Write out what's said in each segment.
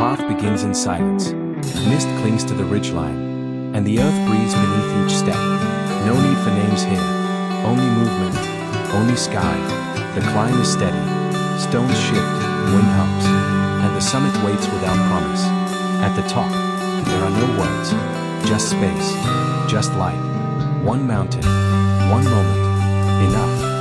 path begins in silence. Mist clings to the ridgeline, and the earth breathes beneath each step. No need for names here, only movement, only sky. The climb is steady, stones shift, wind hums, and the summit waits without promise. At the top, there are no words, just space, just light. One mountain, one moment, enough.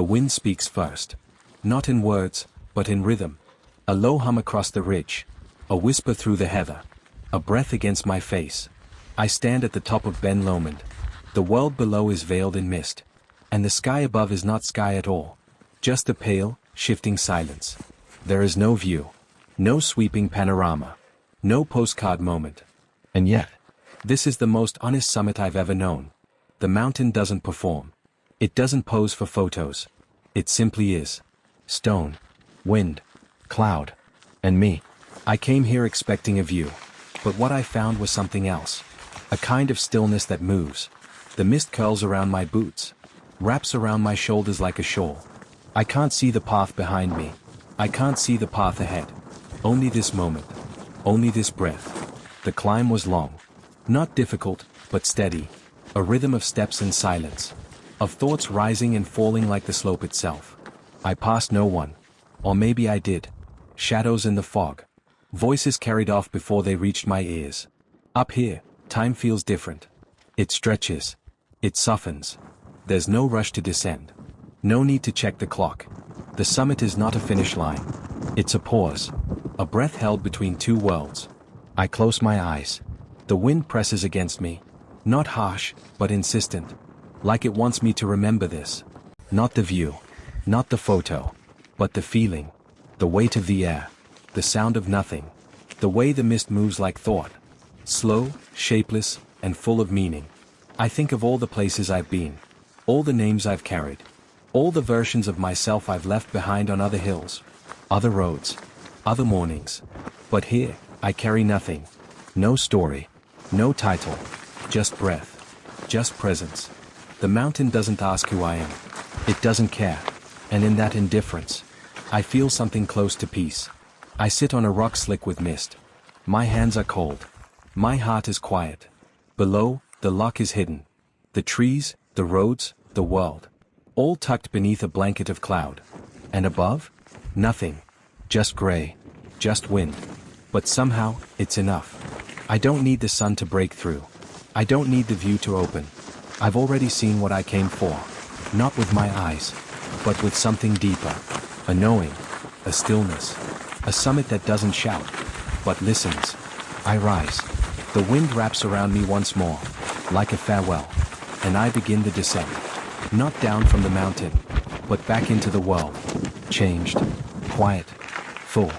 wind speaks first. Not in words, but in rhythm. A low hum across the ridge. A whisper through the heather. A breath against my face. I stand at the top of Ben Lomond. The world below is veiled in mist. And the sky above is not sky at all. Just a pale, shifting silence. There is no view. No sweeping panorama. No postcard moment. And yet, this is the most honest summit I've ever known. The mountain doesn't perform. It doesn't pose for photos. It simply is. Stone, wind, cloud, and me. I came here expecting a view. But what I found was something else. A kind of stillness that moves. The mist curls around my boots. Wraps around my shoulders like a shawl. I can't see the path behind me. I can't see the path ahead. Only this moment. Only this breath. The climb was long. Not difficult, but steady. A rhythm of steps and silence. Of thoughts rising and falling like the slope itself. I passed no one. Or maybe I did. Shadows in the fog. Voices carried off before they reached my ears. Up here, time feels different. It stretches. It softens. There's no rush to descend. No need to check the clock. The summit is not a finish line. It's a pause. A breath held between two worlds. I close my eyes. The wind presses against me. Not harsh, but insistent. Like it wants me to remember this. Not the view. Not the photo. But the feeling. The weight of the air. The sound of nothing. The way the mist moves like thought. Slow, shapeless, and full of meaning. I think of all the places I've been. All the names I've carried. All the versions of myself I've left behind on other hills. Other roads. Other mornings. But here, I carry nothing. No story. No title. Just breath. Just presence. The mountain doesn't ask who I am. It doesn't care. And in that indifference, I feel something close to peace. I sit on a rock slick with mist. My hands are cold. My heart is quiet. Below, the loch is hidden. The trees, the roads, the world. All tucked beneath a blanket of cloud. And above? Nothing. Just gray. Just wind. But somehow, it's enough. I don't need the sun to break through. I don't need the view to open. I've already seen what I came for. Not with my eyes, but with something deeper. A knowing. A stillness. A summit that doesn't shout, but listens. I rise. The wind wraps around me once more, like a farewell. And I begin the descent. Not down from the mountain, but back into the world. Changed. Quiet. Full.